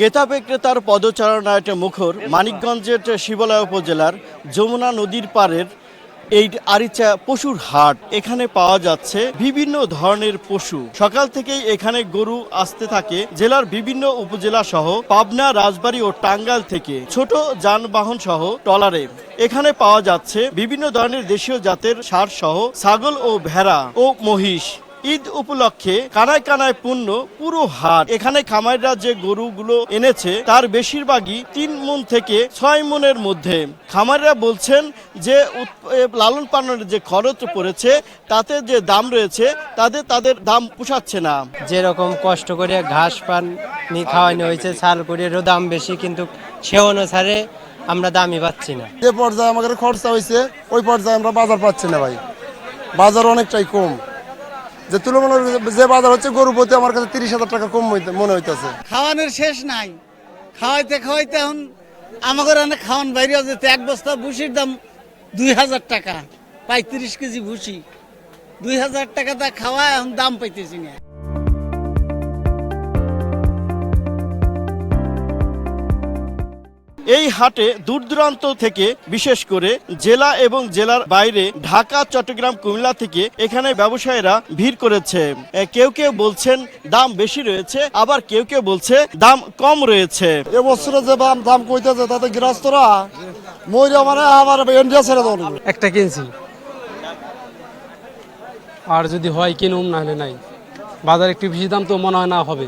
ক্রেতা বিক্রেতার পদচারণায় মুখর মানিকগঞ্জের শিবালয় উপজেলার যমুনা নদীর পাড়ের এই আরিচা পশুর হাট। এখানে পাওয়া যাচ্ছে বিভিন্ন ধরনের পশু। সকাল থেকেই এখানে গরু আসতে থাকে জেলার বিভিন্ন উপজেলা সহ পাবনা, রাজবাড়ী ও টাঙ্গাইল থেকে ছোট যানবাহন সহ ট্রলারে। এখানে পাওয়া যাচ্ছে বিভিন্ন ধরনের দেশীয় জাতের ষাঁড় সহ ছাগল ও ভেড়া ও মহিষ। ঈদ উপলক্ষে কানায় কানায় পূর্ণ পুরো হাট। এখানে খামারিরা যে গরুগুলো এনেছে তার বেশিরভাগই 3 মণ থেকে 6 মণের মধ্যে। খামারিরা বলছেন যে লালন পালনের যে খরচ পড়েছে তাতে যে দাম রয়েছে তাদের দাম পোষাচ্ছে না। যেরকম কষ্ট করে ঘাস পানি খাওয়ানো হয়েছে ছাল করে দাম বেশি, কিন্তু সে অনুসারে আমরা দামই পাচ্ছি না। যে পর্যায়ে আমাদের খরচা হয়েছে ওই পর্যায়ে আমরা বাজার পাচ্ছি না ভাই। বাজার অনেকটাই কম, যে তুলনামূলক যে বাজার হচ্ছে গরু প্রতি আমার কাছে 30,000 টাকা কম মনে হইতেছে। খাওয়ানোর শেষ নাই, খাওয়াইতে এখন আমাদের অনেক খাওয়ান বাইরে যেতে। এক বস্তা ভুসির দাম 2,000 টাকা, 35 কেজি ভুসি 2,000 টাকা তা খাওয়া, এখন দাম পাইতেছি না। এই হাটে দূর দূরান্ত থেকে, বিশেষ করে জেলা এবং জেলার বাইরে ঢাকা, চট্টগ্রাম, কুমিল্লা থেকে এখানে ব্যবসায়ীরা ভিড় করেছে। কেউ কেউ বলছেন দাম বেশি রয়েছে, আবার কেউ কেউ বলছে দাম কম রয়েছে। এবছরে যে দাম কইতেছে তাতে গৃহস্থরা মইরা মানে আবার ইন্ডিয়া ছেড়ে দেওয়া। একটা কিনছি, আর যদি হয় কিনুম, নাহলে নাই। বাজার একটু বেশি দাম তো মনে হয় না হবে।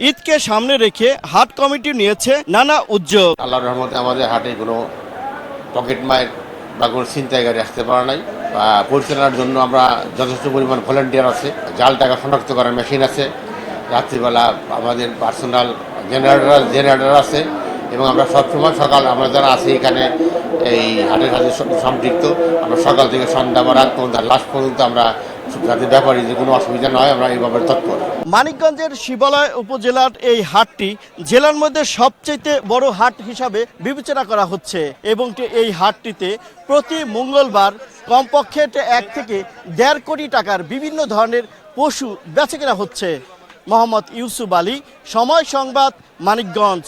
ঈদকে সামনে রেখে হাট কমিটি নিয়েছে নানা উদ্যোগ। আল্লাহর রহমতে আমাদের হাটে কোনো পকেট মায়ের বা কোনো ছিনতাইকারী আসতে পারা নাই। পরিচালনার জন্য আমরা যথেষ্ট পরিমাণ ভলেন্টিয়ার আছে, জাল টাকা শনাক্ত করার মেশিন আছে, রাত্রিবেলা আমাদের পার্সোনাল জেনারেটর আছে, এবং আমরা সবসময় সকাল আমরা যারা আছি এখানে এই হাটের সাথে সম্পৃক্ত, আমরা সকাল থেকে সন্ধ্যা বা রাত পর্যন্ত লাস্ট পর্যন্ত আমরা যাতে ব্যাপারী যে কোনো অসুবিধা নয় আমরা এই ব্যাপারে তৎপর। মানিকগঞ্জের শিবালয় উপজেলার এই হাটটি জেলার মধ্যে সবচেয়ে বড় হাট হিসাবে বিবেচনা করা হচ্ছে, এবং এই হাটটিতে প্রতি মঙ্গলবার কমপক্ষে 1 থেকে 1.5 কোটি টাকার বিভিন্ন ধরনের পশু বেচাকেনা হচ্ছে। মোহাম্মদ ইউসুফ আলী, সময় সংবাদ, মানিকগঞ্জ।